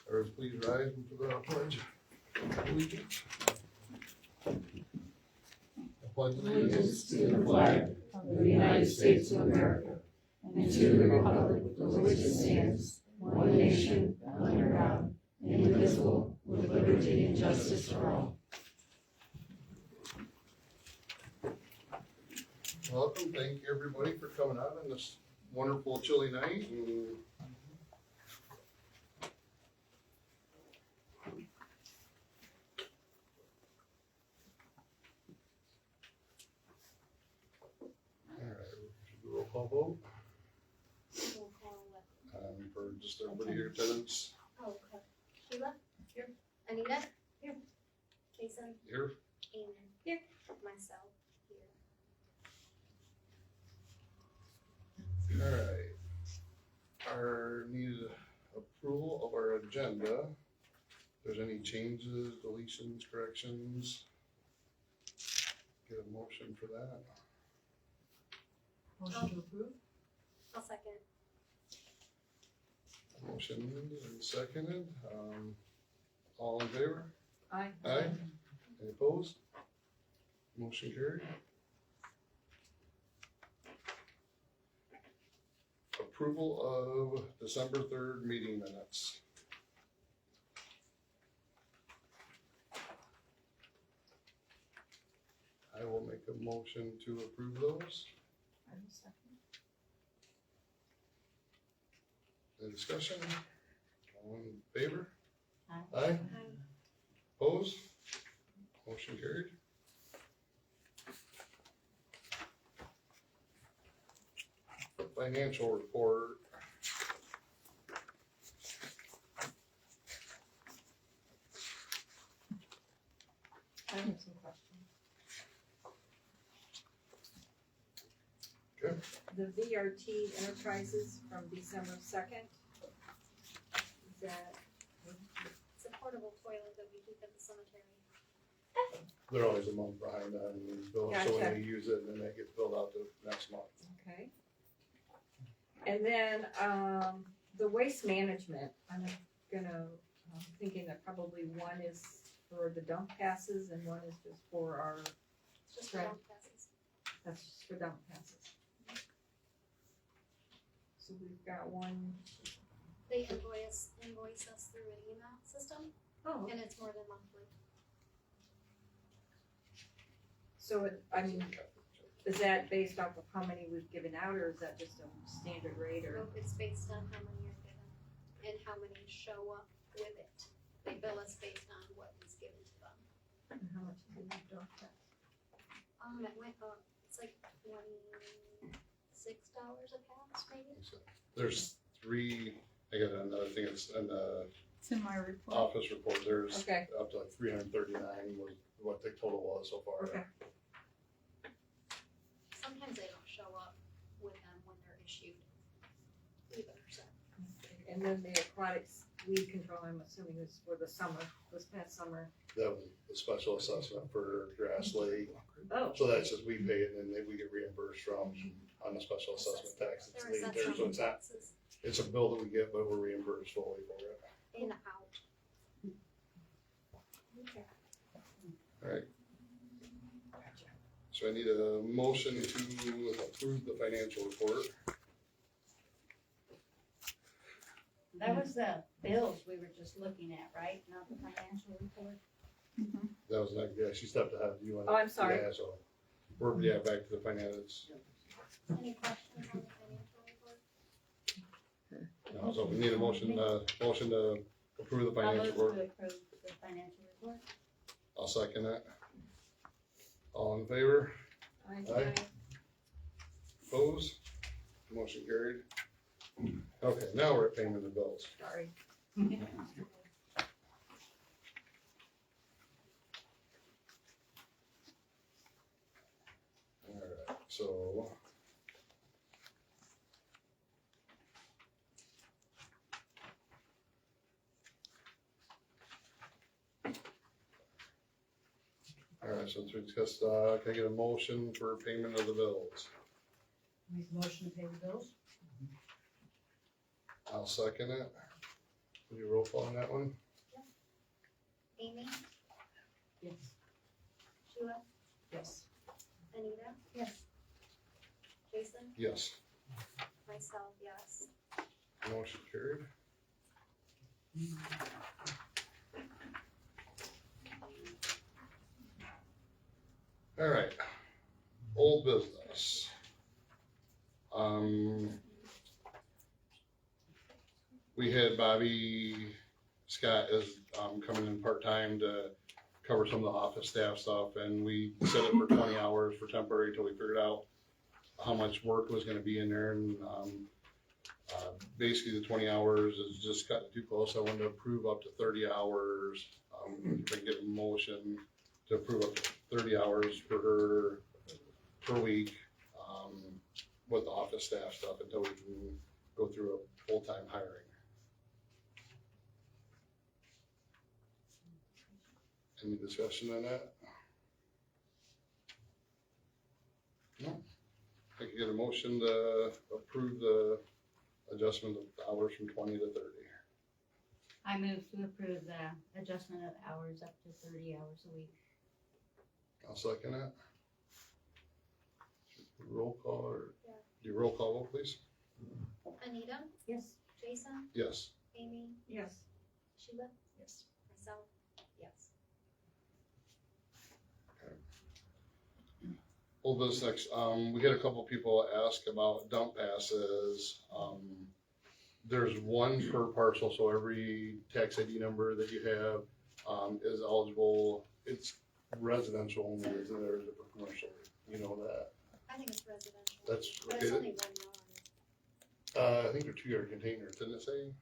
Or please rise for the pledge of allegiance. I pledge Allegiance to the flag of the United States of America and to the republic for which it stands, one nation, under God, indivisible, with liberty and justice for all. Welcome, thank you everybody for coming out on this wonderful chilly night. Roll call vote. Roll call what? For just everybody here attendance. Oh, okay. Sheila? Here. Anita? Here. Jason? Here. Amen. Here. Myself? Here. Alright. Our need approval of our agenda. If there's any changes, deletions, corrections. Get a motion for that. Motion to approve? I'll second. Motion and seconded. All in favor? Aye. Aye. Any opposed? Motion carried. Approval of December 3rd meeting minutes. I will make a motion to approve those. I will second. Any discussion? All in favor? Aye. Aye. Opposed? Motion carried. Financial report. I have some questions. Okay. The VRT Enterprises from December 2nd. Is that, It's a portable toilet that we keep at the cemetery. They're always a month behind that, and we bill it, so when Gotcha. we use it, and then they get billed out the next month. okay. And then, the waste management, I'm thinking that probably one is for the dump passes and one is just for our, It's just Right. dump passes. that's just for dump passes. So we've got one, They invoice us through an email system, oh, and it's more than monthly. so is that based off of how many we've given out, or is that just a standard rate, or? Nope, it's based on how many are given and how many show up with it. They bill us based on what is given to them. And how much is in the dump pass? It went up, it's like $26 a pass, maybe? So there's three, I got another thing, it's in the It's in my report. office report, there's Okay. up to like 339 was what the total was so far. Okay, Sometimes they don't show up with them when they're issued either, so. and then the aquatics weed control, I'm assuming is for the summer, this past summer. That was a special assessment for Grass Lake, Oh, so that's just we pay it and then we get reimbursed from on the special assessment tax. It's They're laid there, so assessing it's not, taxes it's a bill that we get, but we're reimbursed fully for it. in out. okay. Alright. So I need a motion to approve the financial report. That was the bills we were just looking at, right? Not the financial report? Mhm. That was not, yeah, she stepped ahead of you on. Oh, I'm sorry. Yeah, so, we're, yeah, back to the finance. Any questions on the financial report? So we need a motion to approve the I'll financial move report. to approve the financial report. I'll second that. All in favor? Aye. Opposed? Motion carried. Okay, now we're at payment of the bills. Sorry. Alright, so. Alright, since we discussed, can I get a motion for payment of the bills? Make a motion to pay the bills? I'll second it. Will you roll call on that one? Amy, Yes. Sheila, Yes. Anita, Yes. Jason, Yes. myself, yes. Motion carried. All right, old business. We had Bobby Scott is, coming in part-time to cover some of the office staff stuff, and we set it for 20 hours for temporary till we figured out how much work was gonna be in there, and, basically the 20 hours is just got too close. I wanted to approve up to 30 hours. If I get a motion to approve up to 30 hours for her per week, with the office staff stuff until we can go through a full-time hiring. Any discussion on that? No. I can get a motion to approve the adjustment of hours from 20 to 30. I move to approve the adjustment of hours up to 30 hours a week. I'll second that. Roll call or, Yeah. do you roll call vote, please? Anita, Yes. Jason, Yes. Amy, Yes. Sheila, Yes. myself, yes. Old business next, we had a couple people ask about dump passes. There's one per parcel, so every tax ID number that you have, is eligible. It's residential only, isn't there, is it for commercial? You know that. I think it's residential. That's But it's okay. only 1 yard. I think they're 2-yard containers, didn't it say?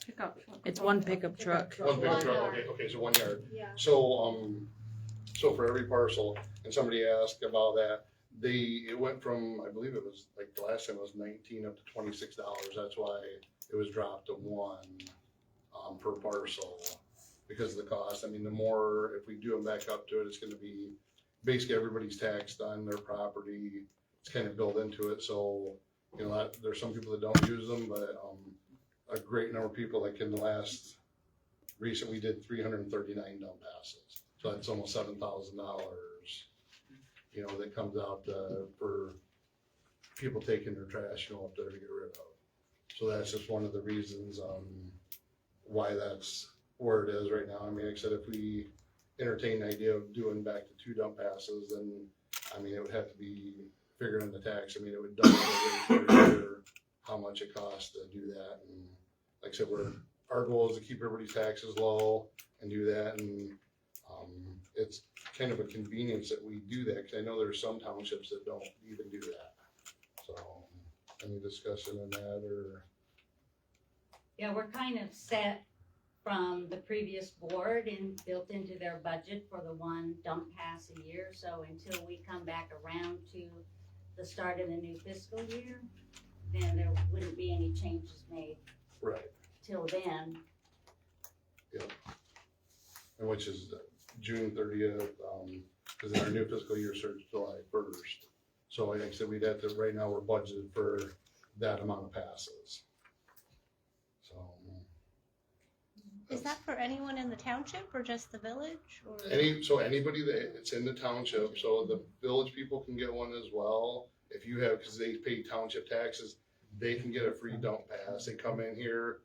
Pickup truck. It's one pickup truck. One big One truck, yard. okay, so 1 yard. Yeah, So for every parcel, and somebody asked about that, it went from, I believe it was, like, the last time it was 19 up to $26. That's why it was dropped to 1, per parcel, because of the cost. I mean, the more, if we do them back up to it, it's gonna be, basically everybody's taxed on their property. It's kind of built into it, so, you know, there's some people that don't use them, but, a great number of people, like in the last, recent, we did 339 dump passes. So that's almost $7,000, you know, that comes out, for people taking their trash, you know, up there to get rid of. So that's just one of the reasons, why that's where it is right now. I mean, like I said, if we entertain the idea of doing back to 2 dump passes, then, I mean, it would have to be figured in the tax. I mean, it would double the rate per year, how much it costs to do that. And like I said, our goal is to keep everybody's taxes low and do that. And, it's kind of a convenience that we do that, because I know there's some townships that don't even do that. So, any discussion on that, or? Yeah, we're kind of set from the previous board and built into their budget for the 1 dump pass a year. So until we come back around to the start of the new fiscal year, then there wouldn't be any changes made Right. till then. And which is June 30th, because our new fiscal year starts July 1st. So like I said, we'd have to, right now we're budgeted for that amount of passes. So. Is that for anyone in the township or just the village or? Anybody that it's in the township, so the village people can get one as well. If you have, because they pay township taxes, they can get a free dump pass. They come in here,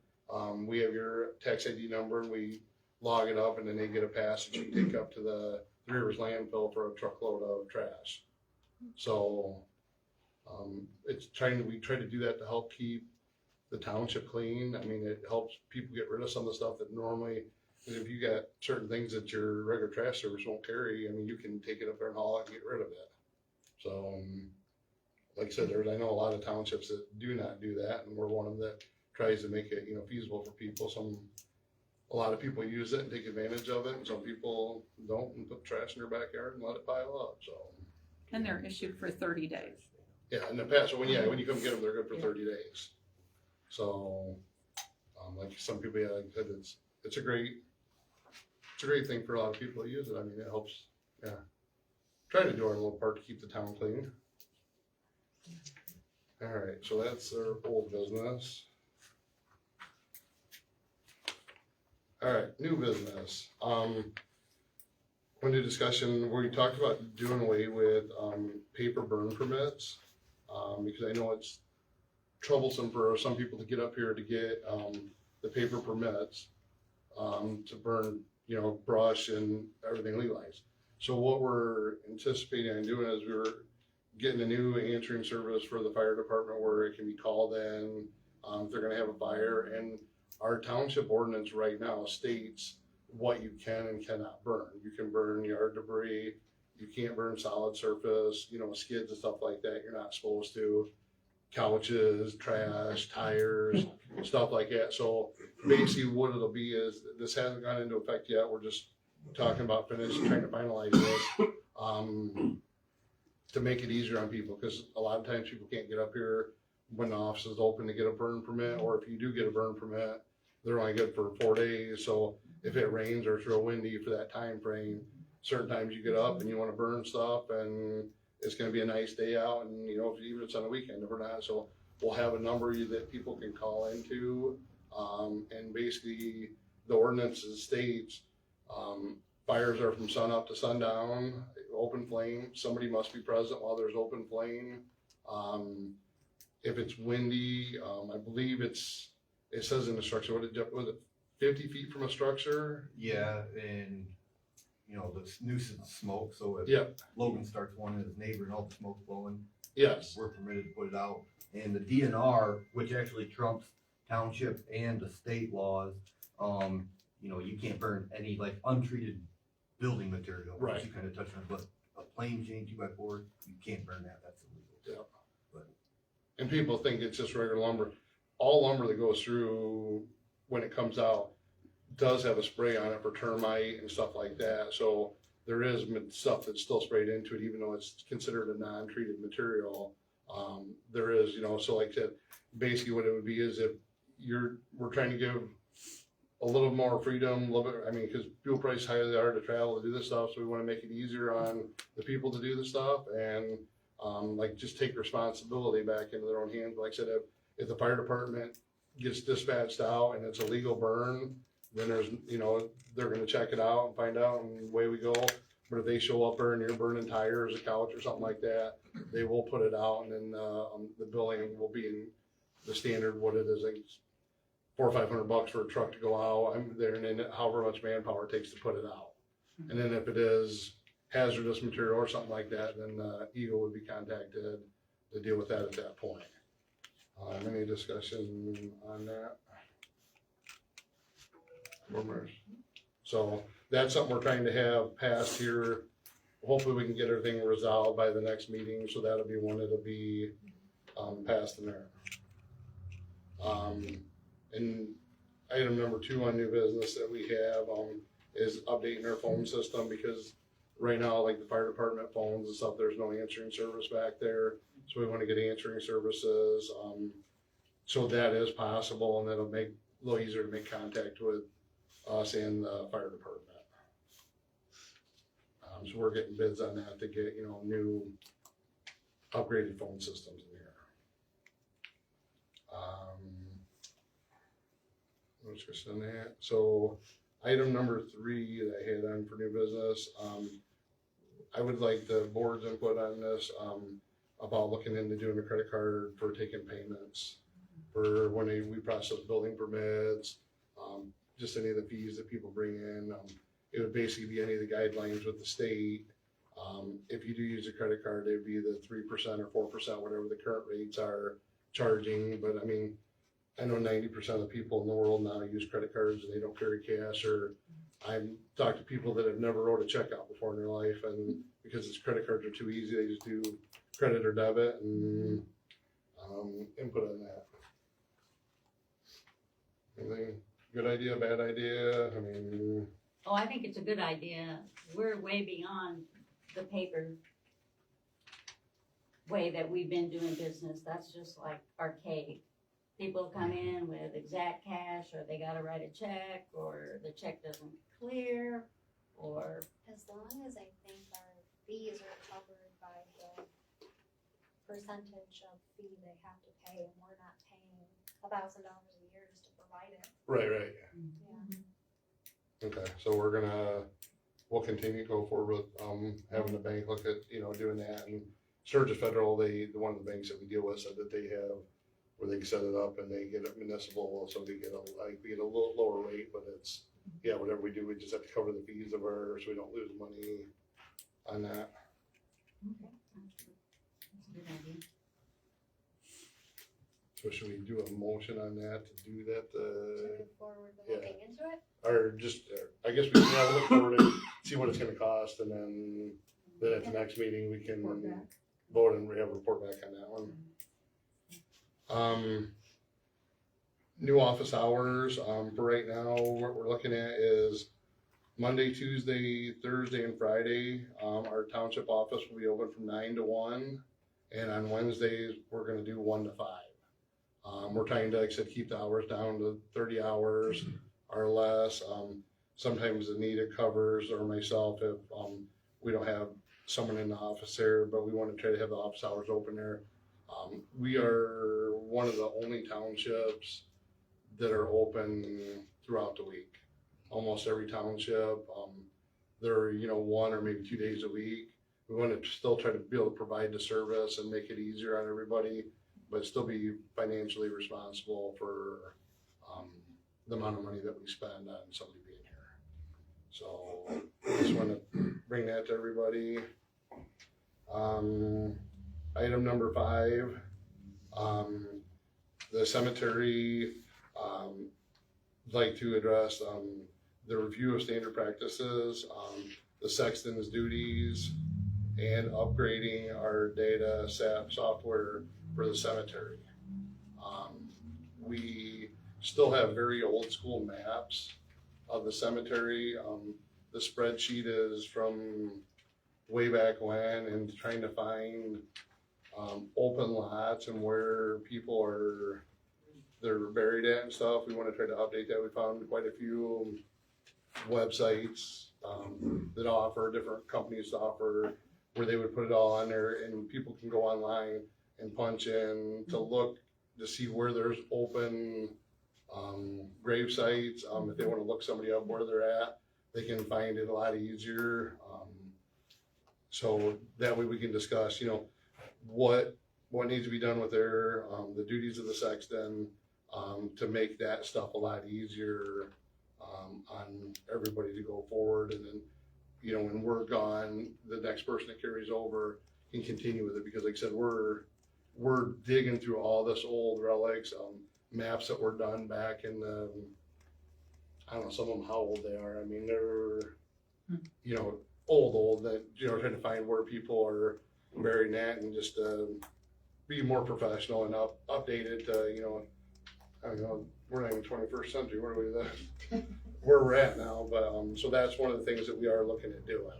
we have your tax ID number, and we log it up, and then they get a pass that you can take up to the Three Rivers landfill for a truckload of trash. So, we try to do that to help keep the township clean. I mean, it helps people get rid of some of the stuff that normally, if you got certain things that your regular trash service won't carry, I mean, you can take it up there and haul it and get rid of it. So, like I said, I know a lot of townships that do not do that, and we're one of them that tries to make it, feasible for people. A lot of people use it and take advantage of it, and some people don't and put trash in their backyard and let it pile up, so. And they're issued for 30 days. Yeah, in the past, so when you come get them, they're good for 30 days. So, like some people, yeah, like I said, it's a great thing for a lot of people to use it. I mean, it helps, yeah. Try to do our little part to keep the town clean. All right, so that's our old business. Alright, new business, one new discussion where we talked about doing away with, paper burn permits. Because I know it's troublesome for some people to get up here to get, the paper permits, to burn, you know, brush and everything legalized. So what we're anticipating on doing is we're getting a new answering service for the fire department where it can be called in, if they're gonna have a fire, and our township ordinance right now states what you can and cannot burn. You can burn yard debris, you can't burn solid surface, you know, skids and stuff like that, you're not supposed to. Couches, trash, tires, stuff like that. So basically what it'll be is, this hasn't gone into effect yet, we're just talking about trying to finalize this. To make it easier on people, because a lot of times people can't get up here when the office is open to get a burn permit, or if you do get a burn permit, they're only good for 4 days. So if it rains or it's real windy for that time frame, certain times you get up and you wanna burn stuff and it's gonna be a nice day out, and you know, even if it's on a weekend, if we're not, so we'll have a number that people can call into. And basically the ordinance states, fires are from sun up to sundown, open flame, somebody must be present while there's open flame. If it's windy, I believe it says in the structure, was it 50 feet from a structure? Yeah, and you know, the nuisance smoke, so if Yep. Logan starts one in his neighbor and all the smoke's blowing, Yes. we're permitted to put it out. And the DNR, which actually trumps township and the state laws, you know, you can't burn any like untreated building material. Right. Which you kind of touched on, but a plain Jane 2x4, you can't burn that, that's illegal. Yep. But And people think it's just regular lumber. All lumber that goes through when it comes out does have a spray on it for termite and stuff like that. So there is stuff that's still sprayed into it, even though it's considered a non-treated material. There is, you know, so like I said, basically what it would be is if we're trying to give a little more freedom, a little bit, I mean, because fuel prices higher they are to travel to do this stuff, so we want to make it easier on the people to do the stuff and like just take responsibility back into their own hands. Like I said, if the fire department gets dispatched out and it's a legal burn, then there's, you know, they're gonna check it out and find out, and away we go. But if they show up there and you're burning tires, a couch or something like that, they will put it out, and then the billing will be in the standard, what it is, like $400 or $500 for a truck to go out. I'm there, and then however much manpower it takes to put it out. And then if it is hazardous material or something like that, then Eagle would be contacted to deal with that at that point. Any discussion on that? Rumors. So that's something we're trying to have passed here. Hopefully we can get everything resolved by the next meeting, so that'll be one that'll be passed in there. And item number 2 on new business that we have is updating our phone system, because right now, like the fire department phones and stuff, there's no answering service back there. So we want to get answering services. So that is possible, and that'll make it a little easier to make contact with us and the fire department. So we're getting bids on that to get, you know, new upgraded phone systems in here. Let's just on that. So item number 3 that I had on for new business, I would like the board's input on this, about looking into doing a credit card for taking payments for when we process building permits, just any of the fees that people bring in. It would basically be any of the guidelines with the state. If you do use a credit card, it'd be the 3% or 4%, whatever the current rates are charging. But I mean, I know 90% of the people in the world now use credit cards and they don't carry cash, or I've talked to people that have never wrote a check out before in their life, and because its credit cards are too easy, they just do credit or debit, and input on that. Anything, good idea, bad idea? I mean, Oh, I think it's a good idea. We're way beyond the paper way that we've been doing business. That's just like archaic. People come in with exact cash, or they gotta write a check, or the check doesn't clear, or As long as I think our fees are covered by the percentage of fee they have to pay, and we're not paying $1,000 a year just to provide it. right. Yeah. So we'll continue to go forward with, having the bank look at, doing that. And Sturgis Federal, one of the banks that we deal with said that they have, where they can set it up and they get it municipal, so we get a little lower rate, but it's, yeah, whatever we do, we just have to cover the fees of so we don't lose money on that. So should we do a motion on that to do that, To move forward with yeah. looking into it. or just, I guess we can have a look forward and see what it's gonna cost, and then at the next meeting, we can Report back. vote and we have a report back on that one. New office hours, for right now, what we're looking at is Monday, Tuesday, Thursday, and Friday. Our township office will be open from 9 to 1, and on Wednesdays, we're gonna do 1 to 5. We're trying to, like I said, keep the hours down to 30 hours or less. Sometimes Anita covers, or myself, if, we don't have someone in the office there, but we wanna try to have the office hours open there. We are one of the only townships that are open throughout the week. Almost every township, they're, 1 or maybe 2 days a week. We want to still try to be able to provide the service and make it easier on everybody, but still be financially responsible for, the amount of money that we spend on somebody being here. So I just want to bring that to everybody. Item number 5, the cemetery, like to address, the review of standard practices, the sexton's duties, and upgrading our data software for the cemetery. We still have very old school maps of the cemetery. The spreadsheet is from way back when, and trying to find open lots and where people they're buried at and stuff. We want to try to update that. We found quite a few websites that offer, different companies to offer, where they would put it all on there, and people can go online and punch in to look to see where there's open grave sites. If they want to look somebody up where they're at, they can find it a lot easier. So that way we can discuss, what needs to be done with their, the duties of the sexton, to make that stuff a lot easier on everybody to go forward. And then, when we're gone, the next person that carries over can continue with it, because like I said, we're digging through all this old relics, maps that were done back in the, I don't know, some of them how old they are. I mean, they're, old, that, trying to find where people are buried at, and just be more professional and updated to, I don't know, we're not even 21st century, where are we where we're at now, but, so that's one of the things that we are looking at doing.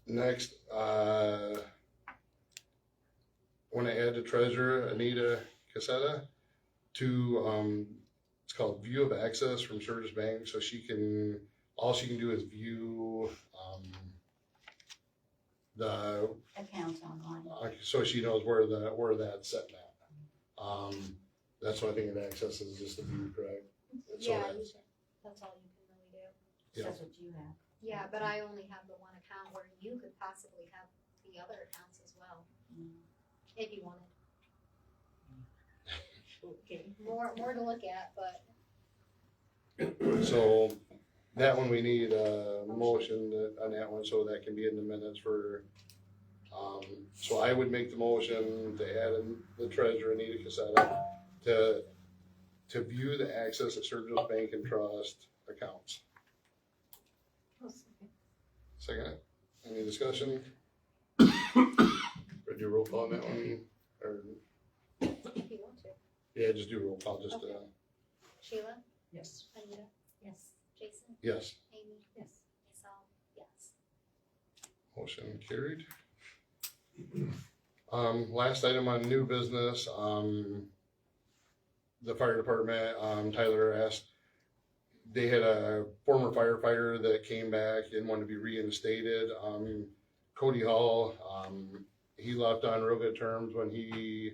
Next, want to add the treasurer, Anita Casetta, to, it's called View of Access from Sturgis Bank, so all she can do is view, the Accounts online. so she knows where that's sitting at. That's what I think it accesses, just the view, correct? So Yeah, that's- that's all you can really do. Yeah. That's what you have. Yeah, but I only have the one account where you could possibly have the other accounts as well, if you wanted. Okay. More to look at, but So that one, we need a motion on that one, so that can be in the minutes for, so I would make the motion to add in the treasurer, Anita Casetta, to view the access at Sturgis Bank and Trust accounts. Second, any discussion? Or do a roll call on that one, or, if you want to. yeah, just do a roll call, just, Okay. Sheila, Yes. Anita, Yes. Jason, yes, Amy, Yes. myself, yes. motion carried. Last item on new business, the fire department, Tyler asked, they had a former firefighter that came back and wanted to be reinstated. Cody Hall, he left on real good terms when he,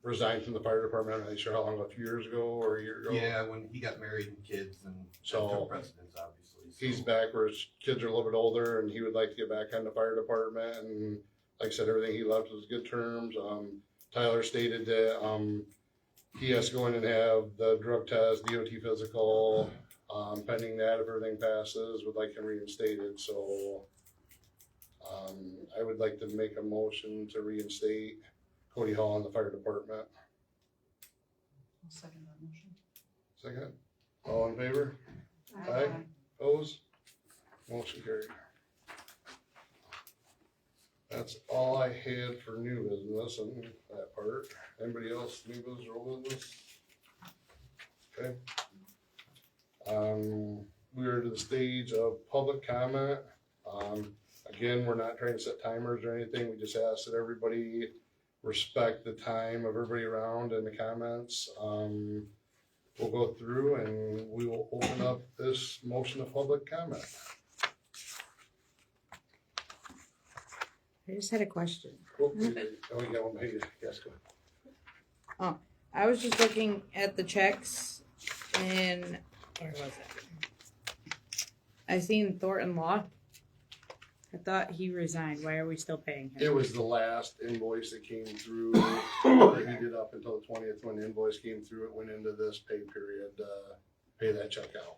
resigned from the fire department, I'm not sure how long, a few years ago or a year ago. Yeah, when he got married and kids and So, took precedence, obviously. So. He's back where his kids are a little bit older and he would like to get back on the fire department, and like I said, everything he left was good terms. Tyler stated that, he has to go in and have the drug test, DOT physical, pending that, if everything passes, would like him reinstated, so, I would like to make a motion to reinstate Cody Hall in the fire department. I'll second that motion. Second, all in favor? Aye. Opposed? Motion carried. That's all I had for new business and that part. Anybody else, new business or old business? Okay. We are to the stage of public comment. Again, we're not trying to set timers or anything. We just ask that everybody respect the time of everybody around in the comments. We'll go through and we will open up this motion of public comment. I just had a question. Oh, you got one, maybe, yes, go ahead. I was just looking at the checks and where was it? I seen Thornton Law. I thought he resigned. Why are we still paying It him? was the last invoice that came through, that he did up until the 20th. When the invoice came through, it went into this pay period, pay that check out.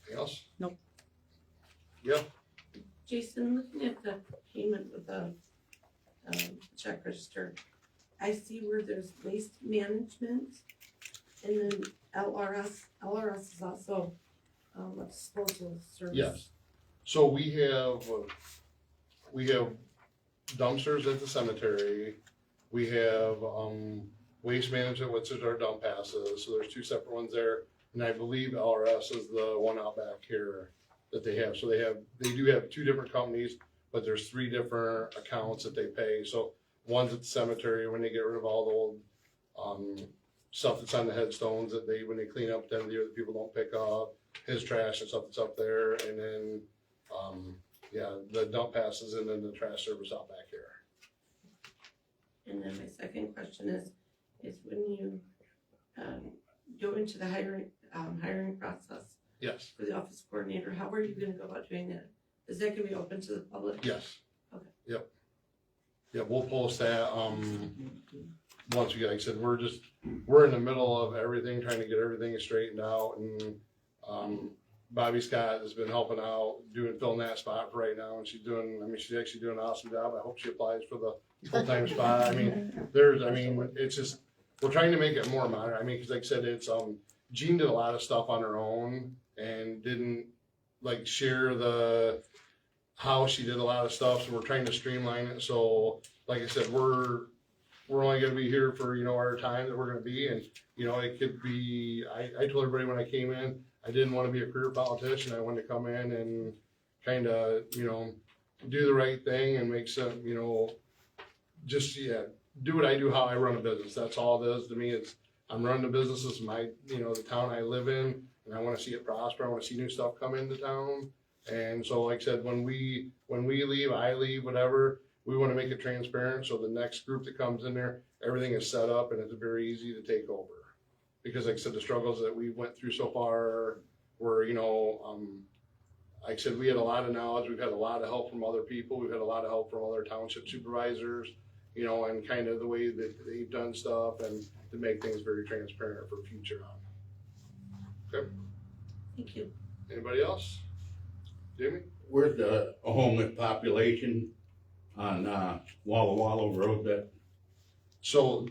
Anything else? Nope. Yeah, Jason, looking at the payment with the check register, I see where there's waste management and then LRS. LRS is also a disposal service. yes. So we have dumpsters at the cemetery. We have, waste management, which is our dump passes. So there's two separate ones there. And I believe LRS is the one out back here that they have. So they do have two different companies, but there's three different accounts that they pay. So one's at the cemetery when they get rid of all the old, stuff that's on the headstones that when they clean up at the end of the year that people don't pick up, his trash and stuff that's up there. And then, the dump passes and then the trash service out back here. And then my second question is when you go into the hiring process Yes, for the office coordinator, how are you gonna go about doing that? Is that gonna be open to the public? yes. Okay. Yep. Yeah, we'll post that, once we get, like I said, we're in the middle of everything, trying to get everything straightened out, and, Bobby Scott has been helping out, filling that spot for right now, and she's actually doing an awesome job. I hope she applies for the full-time spot. It's just, we're trying to make it more modern. Cause like I said, it's, Jean did a lot of stuff on her own and didn't like share how she did a lot of stuff, so we're trying to streamline it. So, like I said, we're only gonna be here for, our time that we're gonna be, and, it could be, I told everybody when I came in, I didn't wanna be a career politician. I wanted to come in and kinda, do the right thing and make some, do what I do, how I run a business. That's all it is to me. I'm running the business. This is my, the town I live in, and I wanna see it prosper. I wanna see new stuff come into town. And so, like I said, when we leave, I leave, whatever, we want to make it transparent. So the next group that comes in there, everything is set up and it's very easy to take over. Because like I said, the struggles that we went through so far were, like I said, we had a lot of knowledge. We've had a lot of help from other people. We've had a lot of help from other township supervisors, and kind of the way that they've done stuff and to make things very transparent for future on. Okay. Thank you. Anybody else? Jamie? Where's the homeless population on Walla Walla Road? So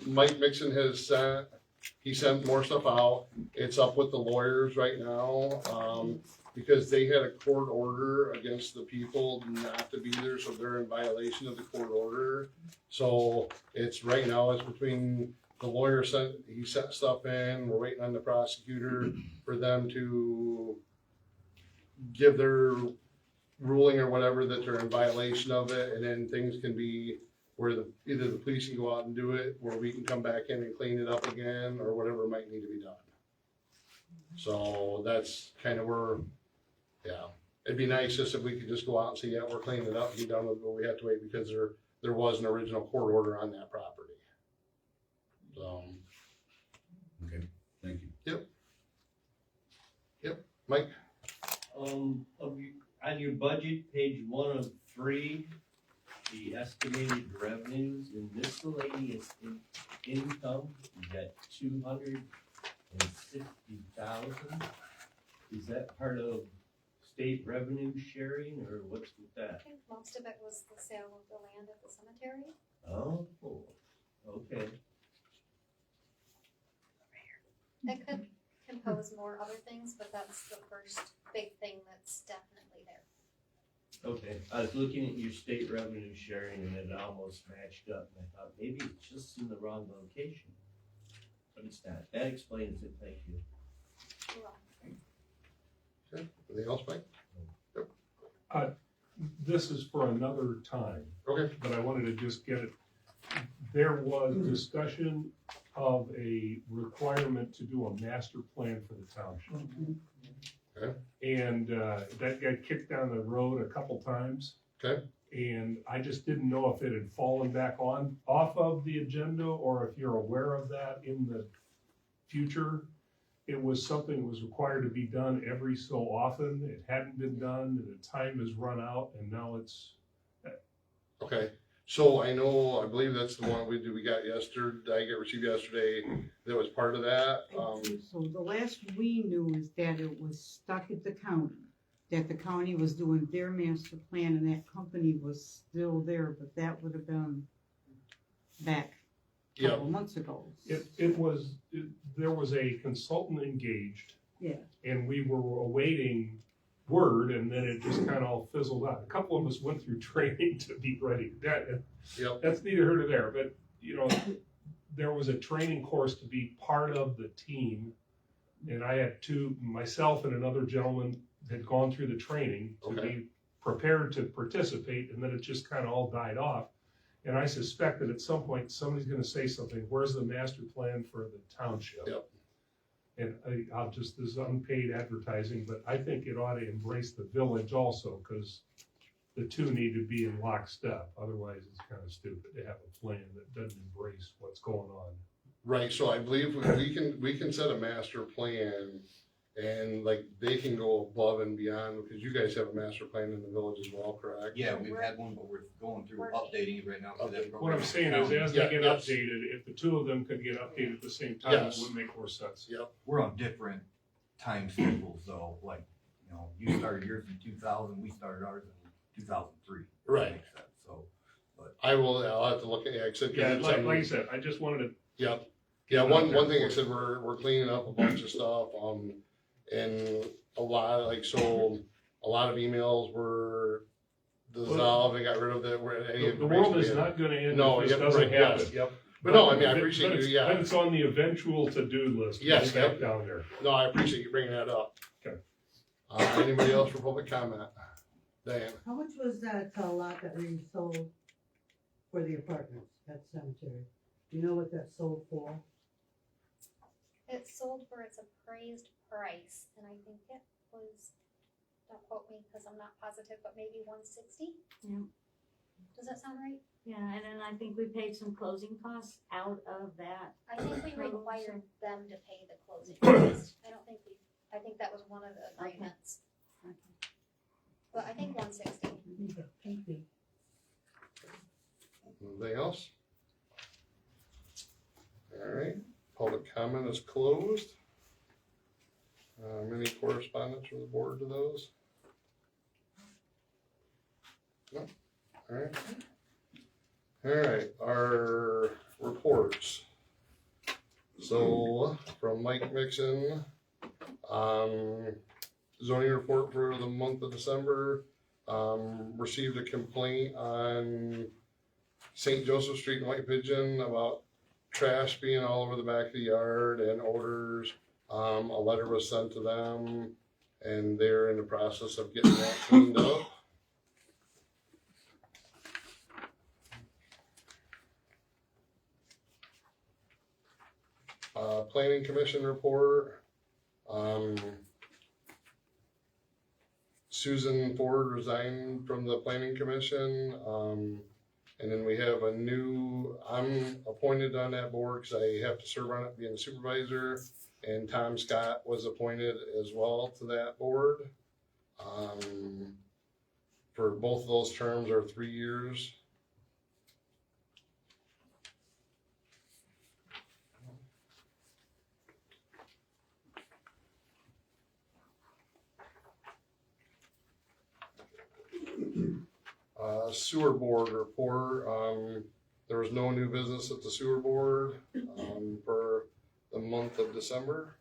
Mike Mixon has sent more stuff out. It's up with the lawyers right now, because they had a court order against the people not to be there, so they're in violation of the court order. So it's right now, it's between the lawyer he sent stuff in, we're waiting on the prosecutor for them to give their ruling or whatever that they're in violation of it, and then things can be where either the police can go out and do it, or we can come back in and clean it up again, or whatever might need to be done. So that's kind of where, yeah, it'd be nice just if we could just go out and say, yeah, we're cleaning it up, get done with it, but we have to wait because there was an original court order on that property. So, Okay, thank you. Mike? On your budget, page 1 of 3, the estimated revenues in miscellaneous income, you got 260,000. Is that part of state revenue sharing, or what's with I that? think most of it was the sale of the land at the cemetery. Oh, okay. It could compose more other things, but that's the first big thing that's definitely there. Okay, I was looking at your state revenue sharing and it almost matched up, and I thought maybe it's just in the wrong location. But it's not. That explains it, thank you. Okay, anything else, Mike? This is for another time, Okay. but I wanted to just get it. There was discussion of a requirement to do a master plan for the township. Okay. And that got kicked down the road a couple times. Okay. And I just didn't know if it had fallen back off of the agenda, or if you're aware of that in the future. It was something that was required to be done every so often. It hadn't been done, and the time has run out, and now it's. Okay, so I believe that's the one we got yesterday, received yesterday, that was part of that. So the last we knew is that it was stuck at the county, that the county was doing their master plan and that company was still there, but that would have been back a couple months ago. There was a consultant engaged. Yeah. And we were awaiting word, and then it just kind of all fizzled out. A couple of us went through training to be ready. That's neither here nor there, but there was a training course to be part of the team, and I had myself and another gentleman had gone through the training to be prepared to participate, and then it just kind of all died off. And I suspect that at some point somebody's going to say something. Where's the master plan for the township? Yep. And this is unpaid advertising, but I think it ought to embrace the village also, because the two need to be in lockstep. Otherwise, it's kind of stupid to have a plan that doesn't embrace what's going on. Right, so I believe we can set a master plan, and like they can go above and beyond, because you guys have a master plan in the village as well, correct? Yeah, we've had one, but we're going through updating it right now. So that What I'm saying is, as they get updated, if the two of them could get updated at the same time, it would make more sense. Yep. We're on different time schedules, though. Like, you started yours in 2000, we started ours in 2003. Right. That makes sense. So, but I'll have to look at it. Like I said, I just wanted to. Yep. Yeah, one thing I said, we're cleaning up a bunch of stuff, and a lot of emails were dissolved and got rid of it. The world is not gonna end if this doesn't happen. Yep. But no, I mean, I appreciate you, yeah. But it's on the eventual to-do list. Yes, Back down there. No, I appreciate you bringing that up. Okay. Anybody else for public comment? Diane? How much was that lot that we sold for the apartments at cemetery? Do you know what that sold for? It sold for its appraised price, and I think it was, don't quote me because I'm not positive, but maybe 160? Yeah. Does that sound right? Yeah, and then I think we paid some closing costs out of that. I think we required them to pay the closing costs. I think that was one of the agreements. Okay. But I think 160. Thank you. Anything else? All right, public comment is closed. Any correspondence from the board to those? No? All right. All right, our reports. So, from Mike Mixon, zoning report for the month of December, received a complaint on St. Joseph Street in White Pigeon about trash being all over the back of the yard and odors. A letter was sent to them, and they're in the process of getting that cleaned up. Planning Commission report. Susan Ford resigned from the planning commission, and then we have I'm appointed on that board because I have to serve on it being a supervisor, and Tom Scott was appointed as well to that board. For both of those terms are 3 years. Sewer board report, there was no new business at the sewer board, for the month of December.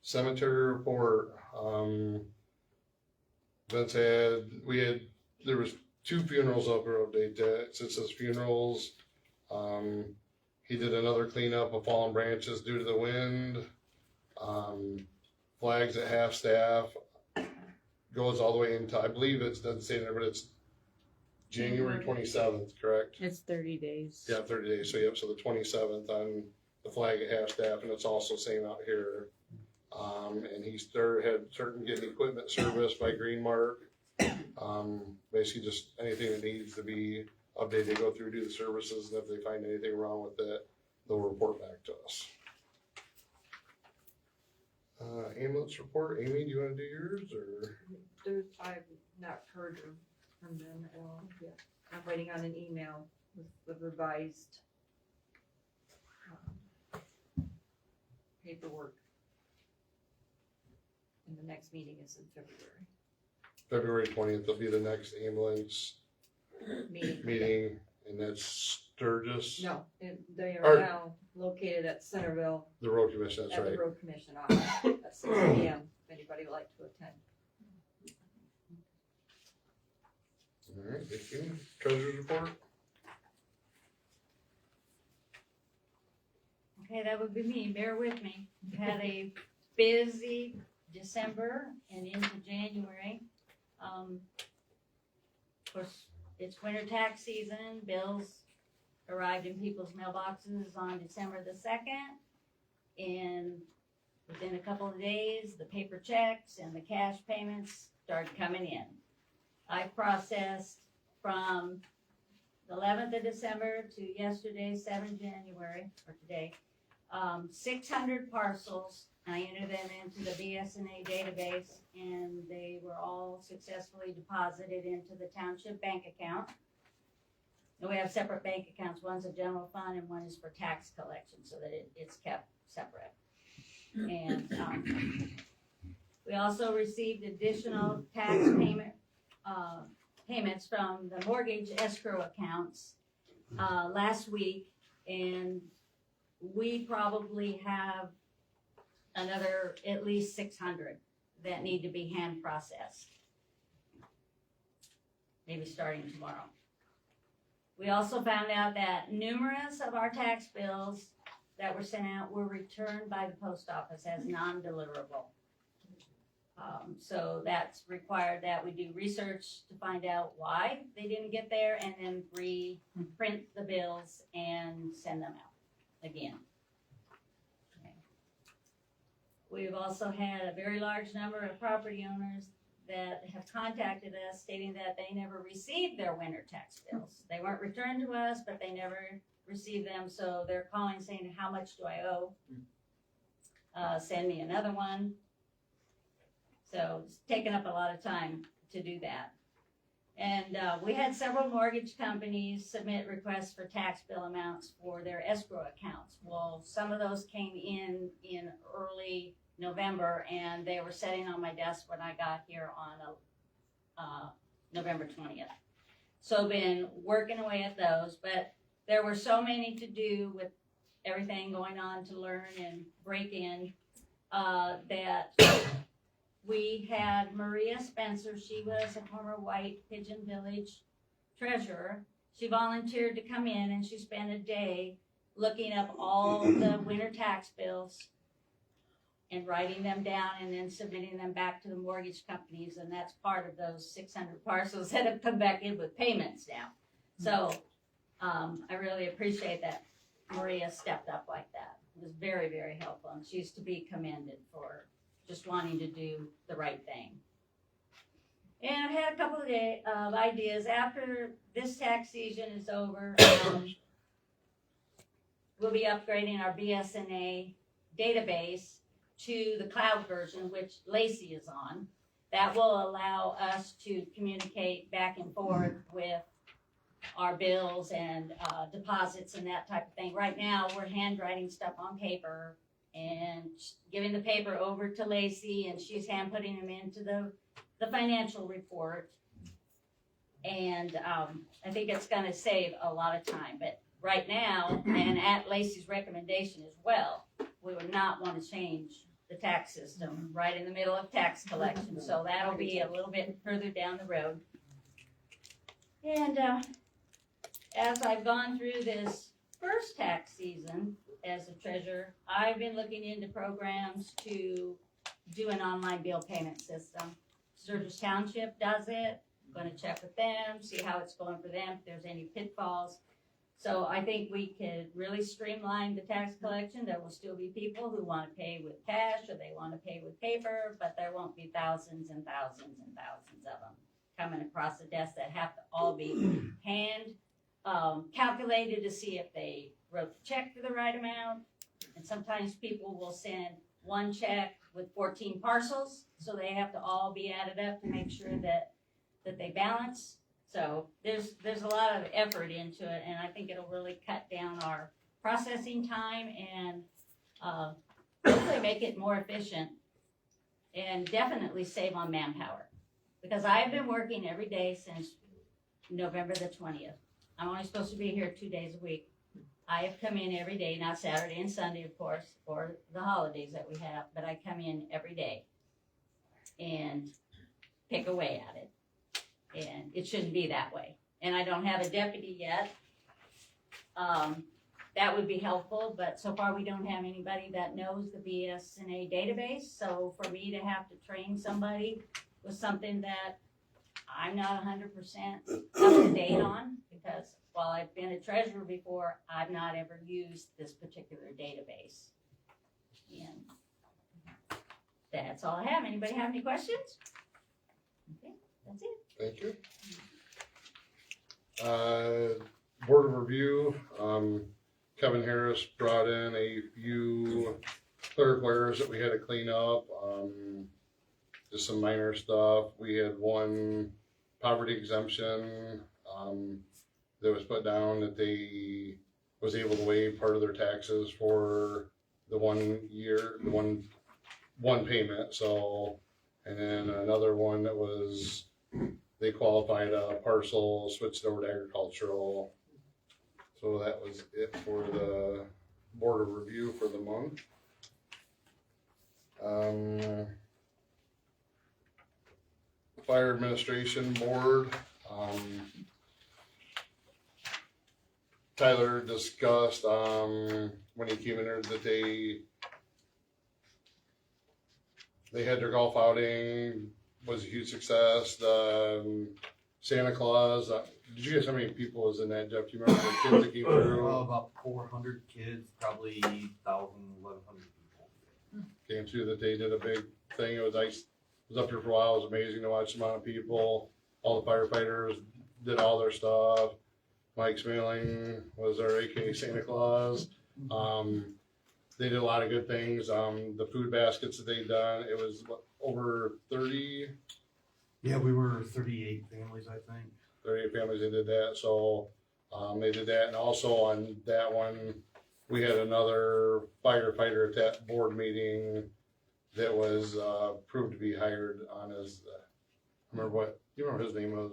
Cemetery report, Vince there was 2 funerals up for update that, since his funerals, he did another cleanup of fallen branches due to the wind. Flags at half staff, goes all the way into, I believe it doesn't say there, but it's January 27th, correct? It's 30 days. Yeah, 30 days, so so the 27th on the flag at half staff, and it's also same out here. And he had certain getting equipment serviced by Green Mark. Basically just anything that needs to be updated, they go through, do the services, and if they find anything wrong with it, they'll report back to us. Ambulance report, Amy, do you wanna do yours, or? I've not heard from them at all yet. I'm waiting on an email with the revised paperwork. And the next meeting is in February. February 20th will be the next ambulance meeting, and that's Sturgis? No, they are now located at Centerville. The road commission, that's at right. the road commission office at 6 p.m. if anybody would like to attend. All right, thank you. Treasurer's report? Okay, that would be me, bear with me. We had a busy December and into January. Of course, it's winter tax season, bills arrived in people's mailboxes on December the 2nd. And within a couple of days, the paper checks and the cash payments started coming in. I processed from the 11th of December to yesterday, 7 January, or today, 600 parcels. I entered them into the BSNA database, and they were all successfully deposited into the township bank account. And we have separate bank accounts. One's a general fund and one is for tax collection, so that it's kept separate. And we also received additional tax payments from the mortgage escrow accounts last week, and we probably have another at least 600 that need to be hand processed, maybe starting tomorrow. We also found out that numerous of our tax bills that were sent out were returned by the post office as non-deliverable. So that's required that we do research to find out why they didn't get there, and then reprint the bills and send them out again. We've also had a very large number of property owners that have contacted us stating that they never received their winter tax bills. They weren't returned to us, but they never received them, so they're calling saying, how much do I owe? Send me another one. So it's taken up a lot of time to do that. And we had several mortgage companies submit requests for tax bill amounts for their escrow accounts. Well, some of those came in early November, and they were sitting on my desk when I got here on November 20th. So been working away at those, but there were so many to do with everything going on to learn and break in that we had Maria Spencer. She was a former white Pigeon Village treasurer. She volunteered to come in, and she spent a day looking up all the winter tax bills and writing them down and then submitting them back to the mortgage companies, and that's part of those 600 parcels that have come back in with payments now. So, I really appreciate that Maria stepped up like that. It was very, very helpful, and she's to be commended for just wanting to do the right thing. And I've had a couple of ideas. After this tax season is over, we'll be upgrading our BSNA database to the cloud version, which Lacey is on. That will allow us to communicate back and forth with our bills and deposits and that type of thing. Right now, we're handwriting stuff on paper and giving the paper over to Lacey, and she's hand putting them into the financial report. And I think it's gonna save a lot of time. But right now, and at Lacey's recommendation as well, we would not want to change the tax system right in the middle of tax collection. So that'll be a little bit further down the road. And as I've gone through this first tax season as a treasurer, I've been looking into programs to do an online bill payment system. Sturgis Township does it. I'm going to check with them, see how it's going for them, if there's any pitfalls. So I think we could really streamline the tax collection. There will still be people who want to pay with cash or they want to pay with paper, but there won't be thousands and thousands and thousands of them coming across the desk that have to all be hand calculated to see if they wrote the check for the right amount. And sometimes people will send one check with 14 parcels, so they have to all be added up to make sure that they balance. So there's a lot of effort into it, and I think it'll really cut down our processing time and hopefully make it more efficient and definitely save on manpower. Because I've been working every day since November the 20th. I'm only supposed to be here 2 days a week. I have come in every day, not Saturday and Sunday, of course, or the holidays that we have, but I come in every day and pick away at it. And it shouldn't be that way. And I don't have a deputy yet. That would be helpful, but so far we don't have anybody that knows the BSNA database. So for me to have to train somebody with something that I'm not 100% up to date on, because while I've been a treasurer before, I've not ever used this particular database. And that's all I have. Anybody have any questions? Okay, that's it. Thank you. Board of Review, Kevin Harris brought in a few clerical errors that we had to clean up. Just some minor stuff. We had one poverty exemption that was put down that they was able to waive part of their taxes for the 1 year, the one payment. So, and then another one that was, they qualified a parcel, switched over to agricultural. So that was it for the Board of Review for the month. Fire Administration Board, Tyler discussed when he came in there that they had their golf outing, was a huge success. The Santa Claus, did you guys how many people was in that, Jeff? Do you remember the kids that came through? About 400 kids, probably 1,100 people. Came through that they did a big thing. It was nice. It was up here for a while. It was amazing to watch the amount of people. All the firefighters did all their stuff. Mike Smiling was our AKA Santa Claus. They did a lot of good things. The food baskets that they done, it was over 30. Yeah, we were 38 families, I think. 38 families that did that. So they did that. And also on that one, we had another firefighter at that board meeting that was proved to be hired on as, do you remember his name was?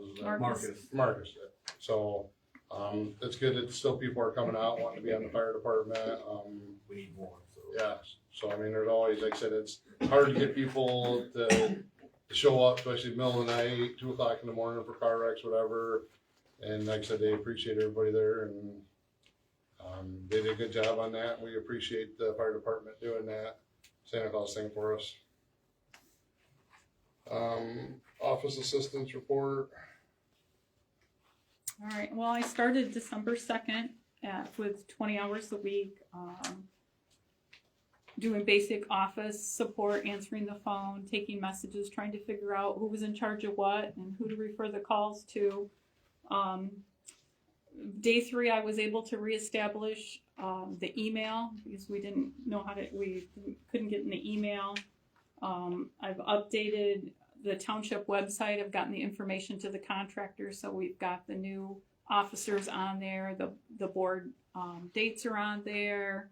Marcus. So it's good that still people are coming out wanting to be on the fire department. We need more. So. Yeah. So, I mean, there's always, like I said, it's hard to get people to show up, especially in the middle of the night, 2 o'clock in the morning for car wrecks, whatever. And like I said, they appreciate everybody there, and they did a good job on that. We appreciate the fire department doing that. Santa Claus thing for us. Office assistants report. All right, well, I started December 2nd with 20 hours a week, doing basic office support, answering the phone, taking messages, trying to figure out who was in charge of what and who to refer the calls to. Day 3, I was able to reestablish the email because we didn't know how to, we couldn't get in the email. I've updated the township website. I've gotten the information to the contractors, so we've got the new officers on there. The board dates are on there.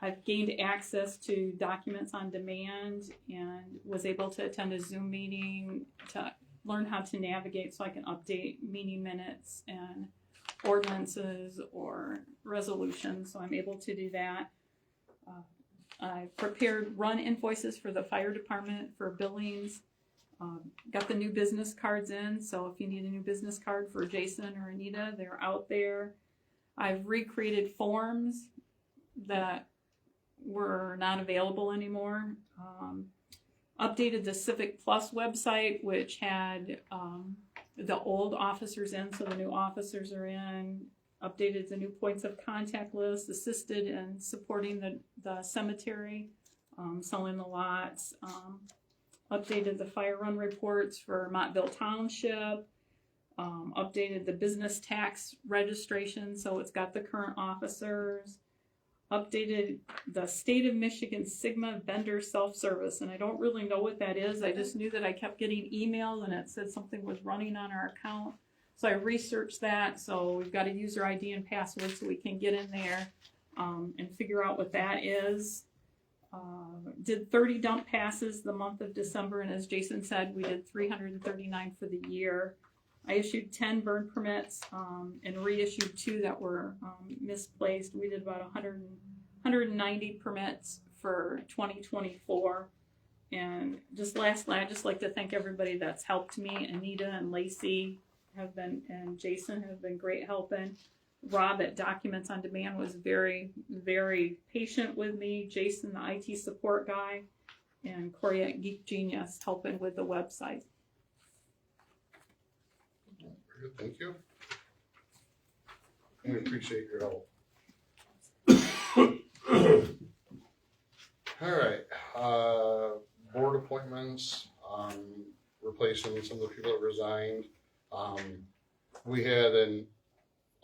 I've gained access to documents on demand and was able to attend a Zoom meeting to learn how to navigate so I can update meeting minutes and ordinances or resolutions, so I'm able to do that. I prepared run invoices for the fire department for billings. Got the new business cards in, so if you need a new business card for Jason or Anita, they're out there. I've recreated forms that were not available anymore. Updated the Civic Plus website, which had the old officers in, so the new officers are in. Updated the new points of contact list, assisted in supporting the cemetery, selling the lots. Updated the fire run reports for Montville Township. Updated the business tax registration, so it's got the current officers. Updated the state of Michigan Sigma vendor self-service, and I don't really know what that is. I just knew that I kept getting emails and it said something was running on our account. So I researched that, so we've got a user ID and password so we can get in there and figure out what that is. Did 30 dump passes the month of December, and as Jason said, we did 339 for the year. I issued 10 burn permits and reissued 2 that were misplaced. We did about 190 permits for 2024. And just lastly, I'd just like to thank everybody that's helped me. Anita and Lacey have been, and Jason have been great helping. Rob at Documents on Demand was very, very patient with me. Jason, the IT support guy, and Corey at Geek Genius helping with the website. Very good, thank you. We appreciate your help. All right, board appointments, replacing some of the people that resigned. We had an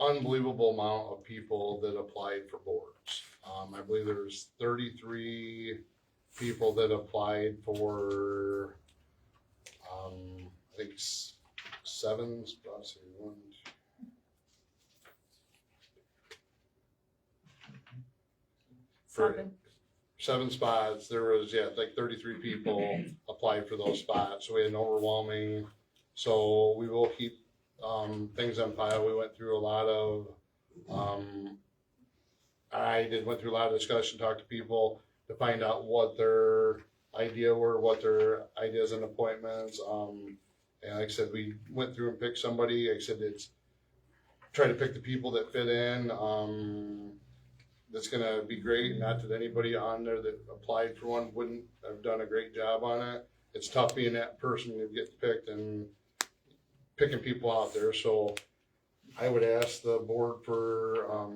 unbelievable amount of people that applied for boards. I believe there's 33 people that applied for, I think 7 spots. Seven spots. There was, like 33 people applied for those spots. So we had an overwhelming. So we will keep things on file. We went through a lot of, went through a lot of discussion, talked to people to find out what their idea were, what their ideas and appointments. And like I said, we went through and picked somebody. Like I said, it's try to pick the people that fit in. That's gonna be great. Not that anybody on there that applied for one wouldn't have done a great job on it. It's tough being that person who gets picked and picking people out there. So I would ask the board for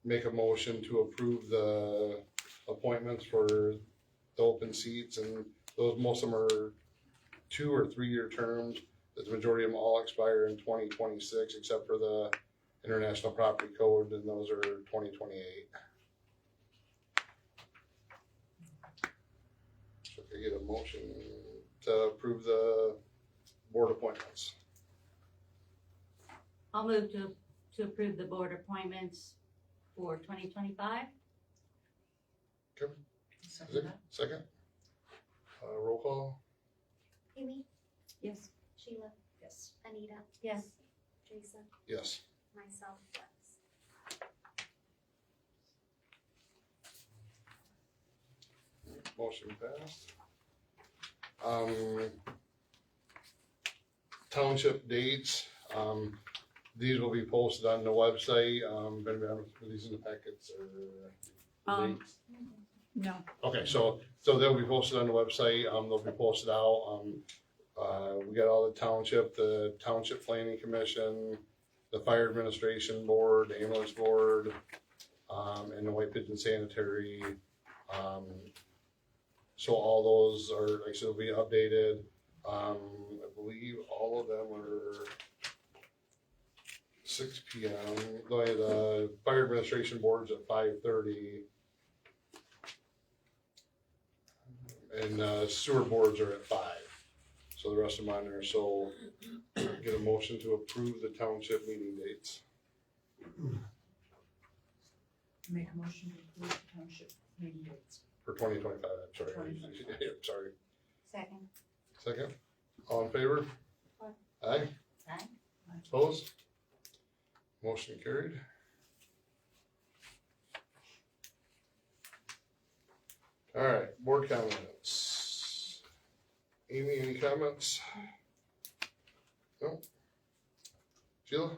make a motion to approve the appointments for the open seats, and those most of them are 2 or 3 year terms. The majority of them all expire in 2026, except for the International Property Code, and those are 2028. So if I get a motion to approve the board appointments. I'll move to approve the board appointments for 2025. Okay. Second. Roll call. Amy, Yes. Sheila, Yes. Anita, Yes. Jason, Yes. myself, yes. Motion passed. Township dates. These will be posted on the website. If anybody has these in the packets or dates. No. Okay, so they'll be posted on the website, they'll be posted out, we got all the Township Planning Commission, the Fire Administration Board, the Ambulance Board, and the White Pigeon Sanitary. So all those are, like I said, will be updated. I believe all of them are 6 p.m. The Fire Administration Board's at 5:30. And sewer boards are at 5. So the rest of mine are, so get a motion to approve the township meeting dates. Make a motion to approve the township meeting dates. For 2025, I'm sorry. 2025. Sorry. Second. Second, all in favor? Aye. Aye. Opposed? Motion carried. All right, board comments. Amy, any comments? No? Sheila?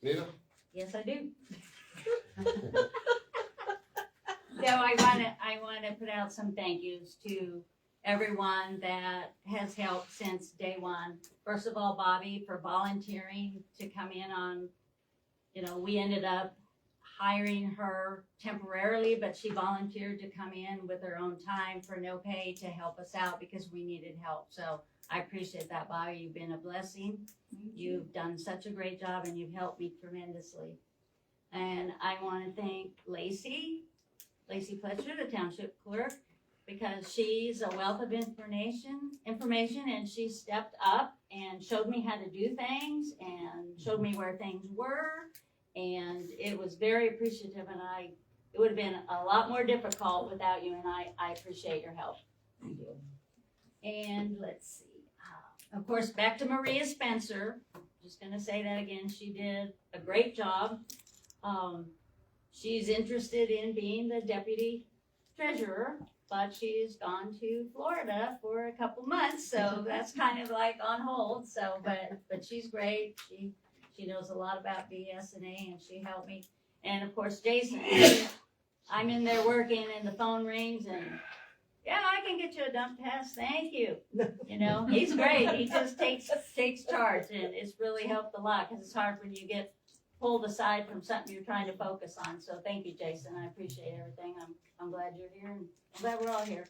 Nita? Yes, I do. So I wanna put out some thank yous to everyone that has helped since day one. First of all, Bobby for volunteering to come in on, we ended up hiring her temporarily, but she volunteered to come in with her own time for no pay to help us out because we needed help. So I appreciate that, Bobby. You've been a blessing. You've done such a great job and you've helped me tremendously. And I want to thank Lacey Fletcher, the township clerk, because she's a wealth of information and she stepped up and showed me how to do things and showed me where things were. And it was very appreciative, and it would have been a lot more difficult without you, and I appreciate your help. Thank you. And let's see, of course, back to Maria Spencer. Just gonna say that again, she did a great job. She's interested in being the deputy treasurer, but she's gone to Florida for a couple months, so that's kind of like on hold. So, but she's great. She knows a lot about BS&A, and she helped me. And of course, Jason, I'm in there working, and the phone rings, and yeah, I can get you a dump pass. Thank you. He's great. He just takes charge, and it's really helped a lot because it's hard when you get pulled aside from something you're trying to focus on. So thank you, Jason. I appreciate everything. I'm glad you're here, and I'm glad we're all here.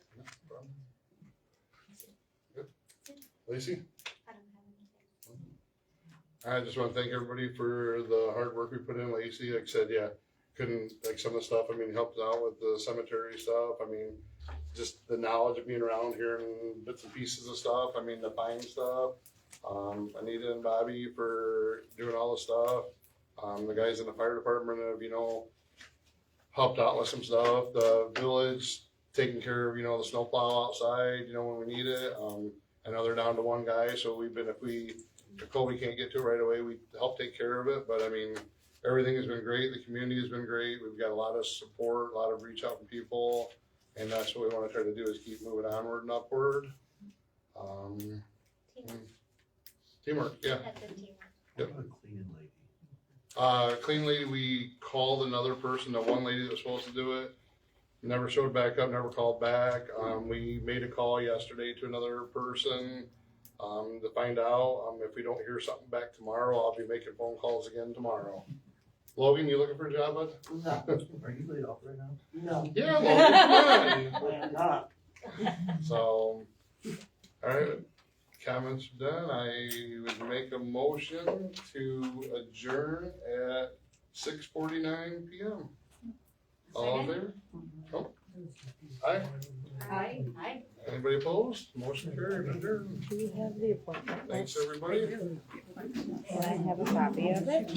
Good. Lacey? I don't have anything. I just want to thank everybody for the hard work we put in. Lacey, like I said, couldn't, like some of the stuff, helped out with the cemetery stuff. Just the knowledge of being around here and bits and pieces of stuff. The fine stuff. Anita and Bobby for doing all the stuff. The guys in the fire department have, helped out with some stuff. The village taking care of, the snowplow outside, when we need it. I know they're down to one guy, so if Kobe can't get to it right away, we help take care of it. But everything has been great. The community has been great. We've got a lot of support, a lot of reach out from people. And that's what we want to try to do is keep moving onward and upward. Teamwork, yeah. That's good teamwork. Yep. What about a cleaning lady? Clean lady, we called another person, the one lady that was supposed to do it, never showed back up, never called back. We made a call yesterday to another person to find out. If we don't hear something back tomorrow, I'll be making phone calls again tomorrow. Logan, you looking for a job, bud? No. Are you laid off right now? No. Yeah, Logan, come on. I'm not. So, all right, comments done. I would make a motion to adjourn at 6:49 p.m. All in favor? Oh. Aye. Aye. Anybody opposed? Motion carried. Adjourned. Do we have the appointment? Thanks, everybody. And I have a copy of it.